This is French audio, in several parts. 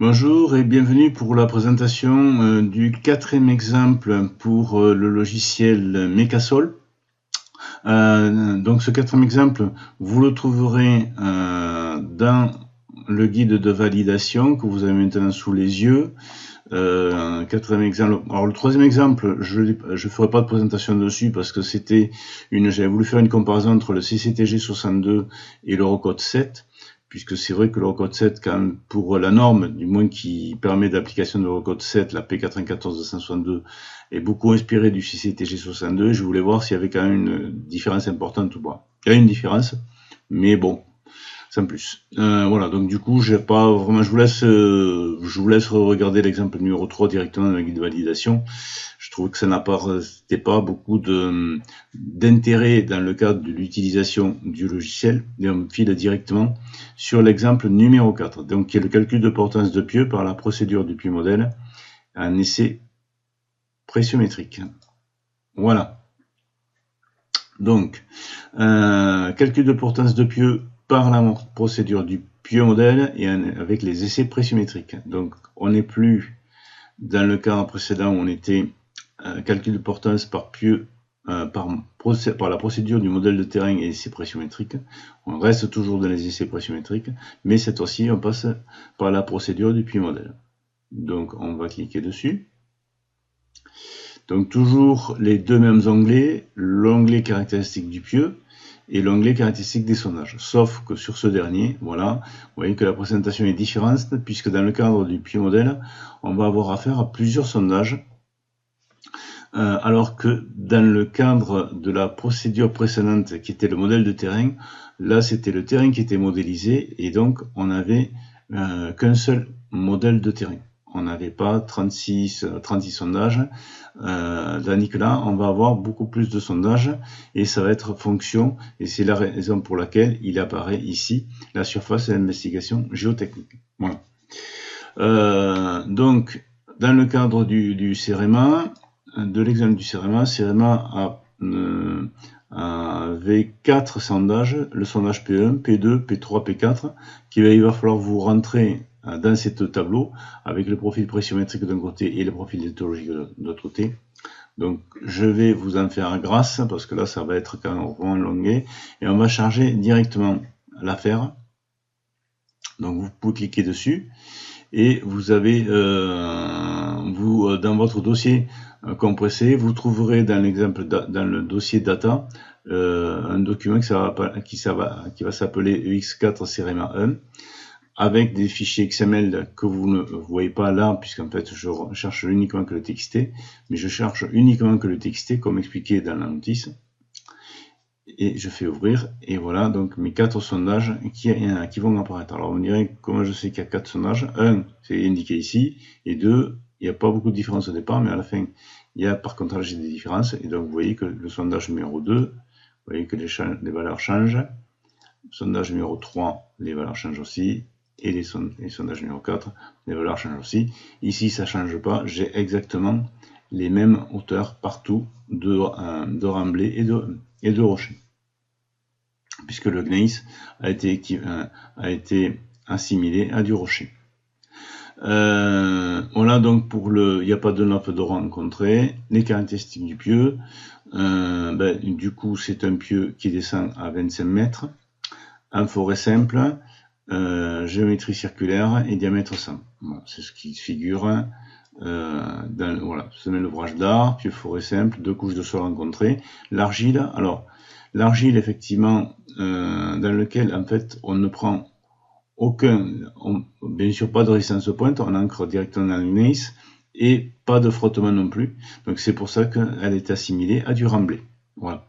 Bonjour et bienvenue pour la présentation du quatrième exemple pour le logiciel Mecasol. Donc ce quatrième exemple, vous le trouverez dans le guide de validation que vous avez maintenant sous les yeux. Quatrième exemple. Alors le troisième exemple, je ferai pas de présentation dessus parce que j'avais voulu faire une comparaison entre le CCTG 62 et l'Eurocode 7, puisque c'est vrai que l'Eurocode 7, quand même, pour la norme, du moins qui permet d'application de l'Eurocode 7, la P94-262, est beaucoup inspiré du CCTG 62. Je voulais voir s'il y avait quand même une différence importante ou pas. Il y a une différence, mais bon, sans plus. Voilà, donc du coup, j'ai pas vraiment, je vous laisse regarder l'exemple numéro 3 directement dans le guide de validation. Je trouve que ça n'apportait pas beaucoup d'intérêt dans le cadre de l'utilisation du logiciel, et on file directement sur l'exemple numéro 4, donc qui est le calcul de portance de pieux par la procédure du pieux modèle, un essai pressiométrique. Voilà. Donc, calcul de portance de pieux par la procédure du pieux modèle et avec les essais pressiométriques. Donc, on n'est plus dans le cas précédent où on était calcul de portance par pieux par la procédure du modèle de terrain et essais pressiométriques. On reste toujours dans les essais pressiométriques, mais cette fois-ci, on passe par la procédure du pieux modèle. Donc, on va cliquer dessus. Donc toujours les deux mêmes onglets, l'onglet caractéristique du pieux et l'onglet caractéristique des sondages. Sauf que sur ce dernier, voilà, vous voyez que la présentation est différente puisque dans le cadre du pieux modèle, on va avoir affaire à plusieurs sondages. Alors que dans le cadre de la procédure précédente qui était le modèle de terrain, là c'était le terrain qui était modélisé et donc on n'avait qu'un seul modèle de terrain. On n'avait pas 36 sondages, tandis que là, on va avoir beaucoup plus de sondages et ça va être fonction, et c'est la raison pour laquelle il apparaît ici la surface d'investigation géotechnique. Voilà. Donc, dans le cadre du CEREMA, de l'examen du CEREMA avait 4 sondages, le sondage P1, P2, P3, P4, il va falloir vous rentrer dans ces tableaux avec le profil pressiométrique d'un côté et le profil éthologique de l'autre côté. Donc je vais vous en faire grâce parce que là ça va être quand même vraiment longué et on va charger directement l'affaire. Donc vous pouvez cliquer dessus et vous avez dans votre dossier compressé, vous trouverez dans l'exemple dans le dossier data un document qui va s'appeler EX4 CEREMA 1 avec des fichiers XML que vous ne voyez pas là, puisqu'en fait je cherche uniquement que le TXT, mais je cherche uniquement que le TXT comme expliqué dans la notice. Et je fais ouvrir, et voilà donc mes 4 sondages qui vont apparaître. Alors on dirait, comment je sais qu'il y a 4 sondages, 1 c'est indiqué ici, et 2, il n'y a pas beaucoup de différence au départ, mais à la fin, il y a par contre j'ai des différences, et donc vous voyez que le sondage numéro 2, vous voyez que les valeurs changent, le sondage numéro 3, les valeurs changent aussi, et les sondages numéro 4, les valeurs changent aussi. Ici, ça ne change pas, j'ai exactement les mêmes hauteurs partout de remblai et de rocher, puisque le gneiss a été assimilé à du rocher. Voilà donc il n'y a pas de nappe de rencontré, les caractéristiques du pieux, du coup c'est un pieux qui descend à 25 mètres, en forêt simple, géométrie circulaire et diamètre 100. Bon, c'est ce qui figure voilà, semelle ouvrage d'art, pieux forêt simple, 2 couches de sol rencontrées, l'argile. Alors l'argile effectivement dans lequel en fait on ne prend bien sûr pas de résistance aux pointes, on ancre directement dans le gneiss et pas de frottement non plus. Donc c'est pour ça qu'elle est assimilée à du remblai. Voilà.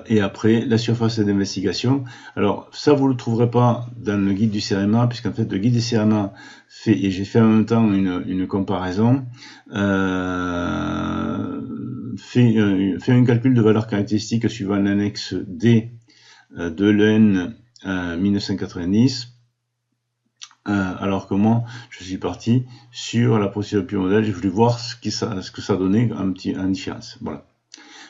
Et après, la surface d'investigation. Alors, ça, vous ne le trouverez pas dans le guide du CEREMA, puisqu'en fait, le guide du CEREMA et j'ai fait en même temps une comparaison, fait un calcul de valeurs caractéristiques suivant l'annexe D de l'EN 1990. Alors que moi, je suis parti sur la procédure pieux modèle, j'ai voulu voir ce que ça donnait en différence. Voilà.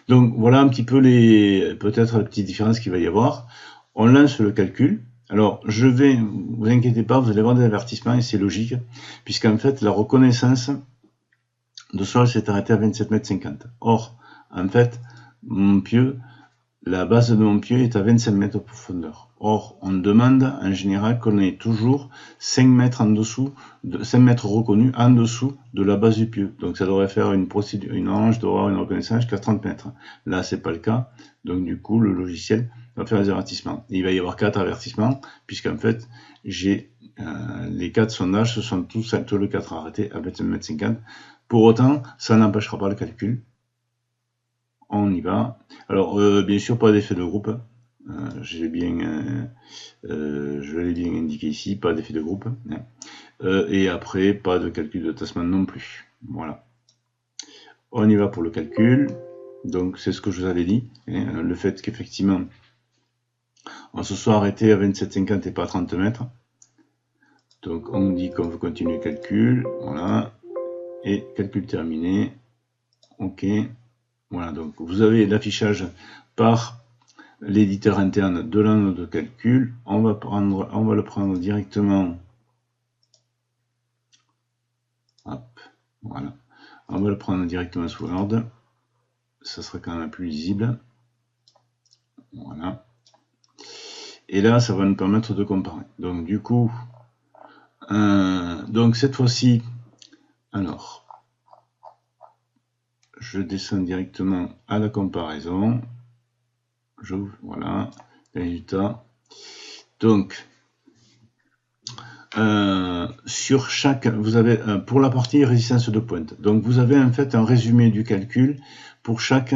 Donc voilà un petit peu peut-être la petite différence qu'il va y avoir. On lance le calcul, Alors, vous inquiétez pas, vous allez avoir des avertissements et c'est logique, puisqu'en fait, la reconnaissance de sol s'est arrêtée à 27,50 m. Or, en fait, mon pieu, la base de mon pieu est à 25 mètres de profondeur. Or, on demande en général qu'on ait toujours 5 mètres en dessous, 5 mètres reconnus en dessous de la base du pieu. Donc ça devrait faire une procédure, une orange doit avoir une reconnaissance jusqu'à 30 mètres. Là, c'est pas le cas. Donc du coup, le logiciel va faire les avertissements. Il va y avoir 4 avertissements, puisqu'en fait, j'ai les 4 sondages, ce sont tous les 4 arrêtés à 25,50 m. Pour autant, ça n'empêchera pas le calcul. On y va. Alors, bien sûr, pas d'effet de groupe. Je l'ai bien indiqué ici, pas d'effet de groupe. Et après, pas de calcul de Tasman non plus. Voilà. On y va pour le calcul. Donc, c'est ce que je vous avais dit. Le fait qu'effectivement, on se soit arrêté à 27,50 et pas à 30 mètres. Donc, on dit qu'on veut continuer le calcul. Voilà. Et calcul terminé. OK. Voilà, donc vous avez l'affichage par l'éditeur interne de la note de calcul. On va le prendre directement. Hop, voilà. On va le prendre directement sous Word. Ça sera quand même plus lisible. Voilà. Et là, ça va nous permettre de comparer. Donc du coup, donc cette fois-ci, alors, je descends directement à la comparaison. J'ouvre, voilà, les résultats. Donc, sur chaque, vous avez pour la partie résistance de pointe. Donc, vous avez en fait un résumé du calcul pour chaque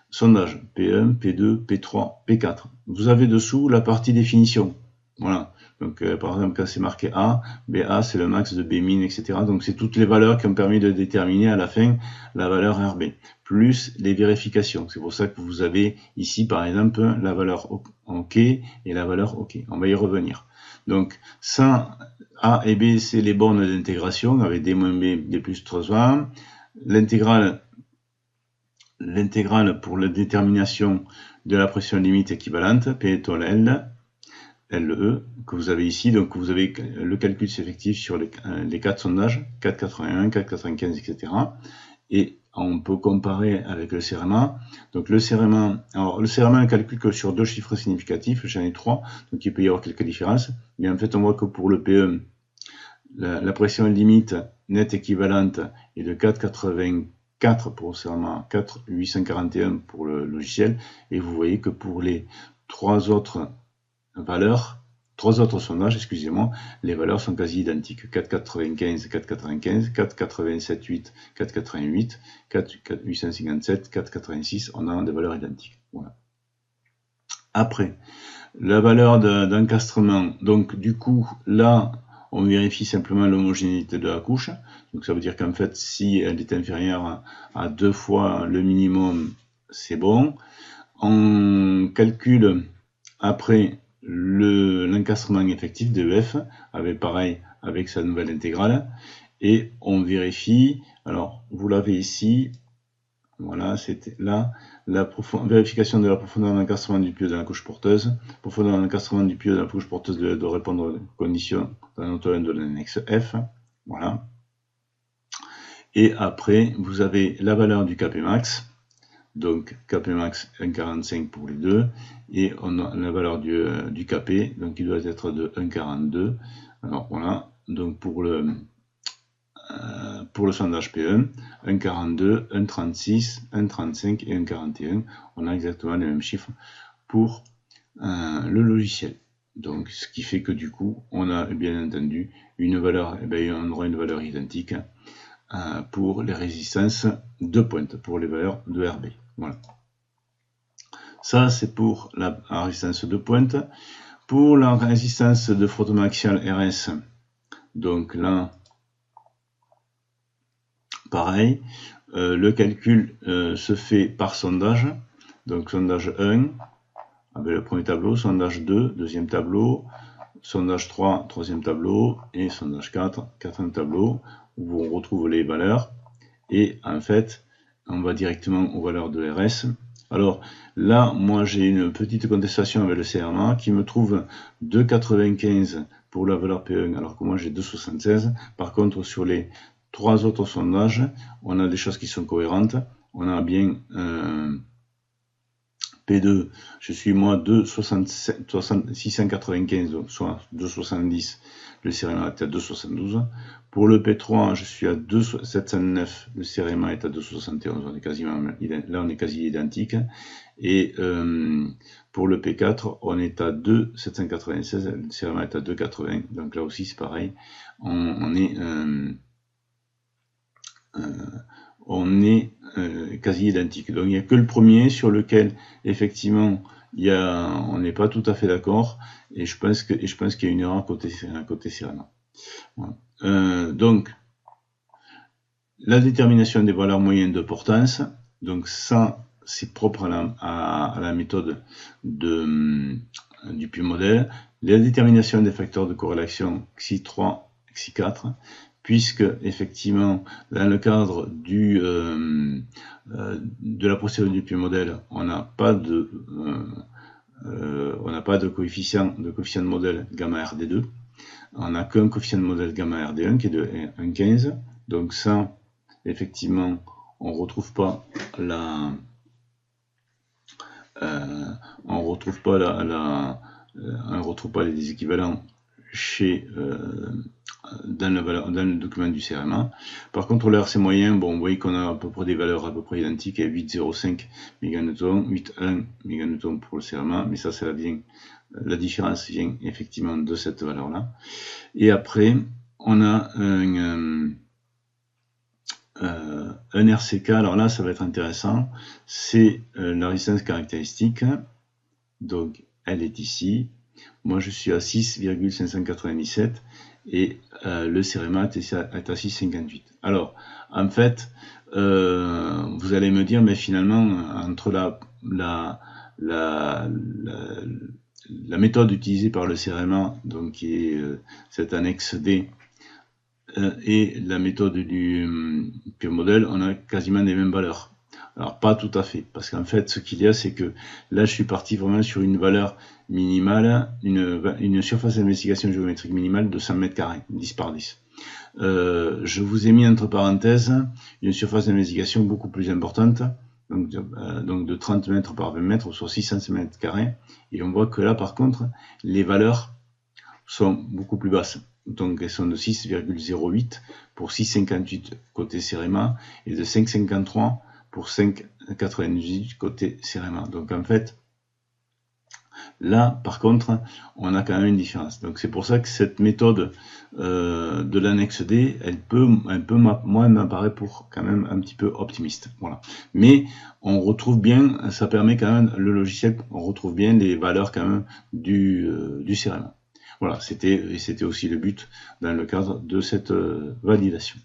sondage. P1, P2, P3, P4. Vous avez dessous la partie définition. Voilà. Donc, par exemple, quand c'est marqué A, BA, c'est le max de B-min, etc. Donc, c'est toutes les valeurs qui ont permis de déterminer à la fin la valeur RB, plus les vérifications. C'est pour ça que vous avez ici, par exemple, la valeur OK et la valeur OK. On va y revenir. Donc, ça, A et B, c'est les bornes d'intégration avec D moins B, D plus 3A. L'intégrale pour la détermination de la pression limite équivalente, P étoile L, LE, que vous avez ici. Donc vous avez le calcul s'effectue sur les 4 sondages, 4,81, 4,95, etc. Et on peut comparer avec le CEREMA. Donc le CEREMA ne calcule que sur 2 chiffres significatifs, j'en ai 3, donc il peut y avoir quelques différences. Mais en fait, on voit que pour le PE, la pression limite nette équivalente est de 4,84 pour le CEREMA, 4,841 pour le logiciel. Et vous voyez que pour les 3 autres sondages, excusez-moi, les valeurs sont quasi identiques. 4,95, 4,95, 4,87,8, 4,88, 4,857, 4,86, on a des valeurs identiques. Voilà. Après, la valeur d'encastrement, donc du coup, là, on vérifie simplement l'homogénéité de la couche. Donc ça veut dire qu'en fait, si elle est inférieure à 2 fois le minimum, c'est bon. On calcule après l'encastrement effectif de EF, avec sa nouvelle intégrale, et on vérifie, alors vous l'avez ici, voilà, c'était là, la vérification de la profondeur d'encastrement du pieu de la couche porteuse, profondeur d'encastrement du pieu de la couche porteuse de répondre aux conditions de la note 1 de l'annexe F, voilà. Et après, vous avez la valeur du Kp max, donc Kp max 1,45 pour les deux, et on a la valeur du Kp, donc il doit être de 1,42. Alors voilà, donc pour le sondage P1, 1,42, 1,36, 1,35 et 1,41, on a exactement les mêmes chiffres pour le logiciel. Donc ce qui fait que du coup, on a bien entendu une valeur, on aura une valeur identique pour les résistances de pointe, pour les valeurs de RB. Voilà. Ça, c'est pour la résistance de pointe. Pour la résistance de frottement axial RS, donc là, pareil, le calcul se fait par sondage. Donc sondage 1, avec le premier tableau, sondage 2, deuxième tableau, sondage 3, troisième tableau, et sondage 4, quatrième tableau, où on retrouve les valeurs. Et en fait, on va directement aux valeurs de RS. Alors là, moi j'ai une petite contestation avec le CRMA qui me trouve 2,95 pour la valeur P1 alors que moi j'ai 2,76. Par contre sur les 3 autres sondages, on a des choses qui sont cohérentes. On a bien P2, je suis moi 2,695, donc soit 2,70, le CEREMA est à 2,72. Pour le P3, je suis à 2,709, le CEREMA est à 2,71, on est quasiment, là on est quasi identique. Et pour le P4, on est à 2,796, le CEREMA est à 2,80, donc là aussi c'est pareil, on est quasi identique. Donc il n'y a que le premier sur lequel effectivement on n'est pas tout à fait d'accord, et je pense qu'il y a une erreur côté CEREMA. Voilà. Donc la détermination des valeurs moyennes de portance, donc ça c'est propre à la méthode du PuModel. La détermination des facteurs de corrélation Xi3, Xi4, puisque effectivement dans le cadre de la procédure du PuModel, on n'a pas de coefficient de modèle gamma RD2, on n'a qu'un coefficient de modèle gamma RD1 qui est de 1,15, donc ça effectivement on retrouve pas les équivalents chez dans le document du CEREMA. Par contre, le RC moyen, bon, vous voyez qu'on a à peu près des valeurs à peu près identiques, 8,05 méganewtons, 8,1 méganewtons pour le CEREMA, mais ça vient, la différence vient effectivement de cette valeur-là. Et après, on a un RCK, alors là, ça va être intéressant, c'est la résistance caractéristique, donc elle est ici. Moi, je suis à 6,597 et le CEREMA est à 6,58. Alors, en fait, vous allez me dire, mais finalement, entre la méthode utilisée par le CEREMA, donc qui est cette annexe D, et la méthode du PuModel, on a quasiment les mêmes valeurs. Alors pas tout à fait, parce qu'en fait ce qu'il y a c'est que là je suis parti vraiment sur une valeur minimale, une surface d'investigation géométrique minimale de 100 m², 10 par 10. Je vous ai mis entre parenthèses une surface d'investigation beaucoup plus importante, donc de 30 mètres par 20 mètres, soit 600 m², et on voit que là par contre les valeurs sont beaucoup plus basses. Donc elles sont de 6,08 pour 6,58 côté CEREMA et de 5,53 pour 5,98 côté CEREMA. Donc en fait, là par contre, on a quand même une différence. Donc c'est pour ça que cette méthode de l'annexe D, moi elle m'apparaît pour quand même un petit peu optimiste. Voilà. Mais on retrouve bien, ça permet quand même, le logiciel, on retrouve bien les valeurs quand même du CEREMA. Voilà, c'était aussi le but dans le cadre de cette validation.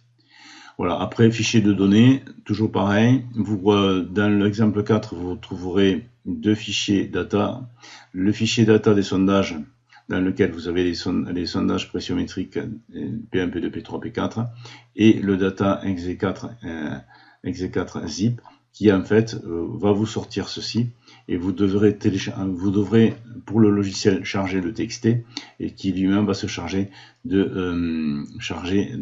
Voilà, après fichier de données, toujours pareil, dans l'exemple 4, vous trouverez deux fichiers data. Le fichier data des sondages, dans lequel vous avez les sondages pressiométriques P1, P2, P3, P4, et le data exe4 zip, qui en fait va vous sortir ceci, et vous devrez pour le logiciel charger le TXT, et qui lui-même va se charger de charger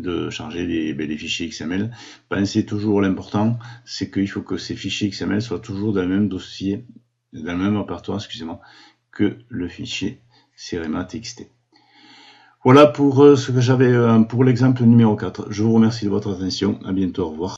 les fichiers XML. Pensez toujours, l'important, c'est qu'il faut que ces fichiers XML soient toujours dans le même dossier, dans le même répertoire, excusez-moi, que le fichier CEREMA TXT. Voilà pour ce que j'avais pour l'exemple numéro 4. Je vous remercie de votre attention. À bientôt. Au revoir.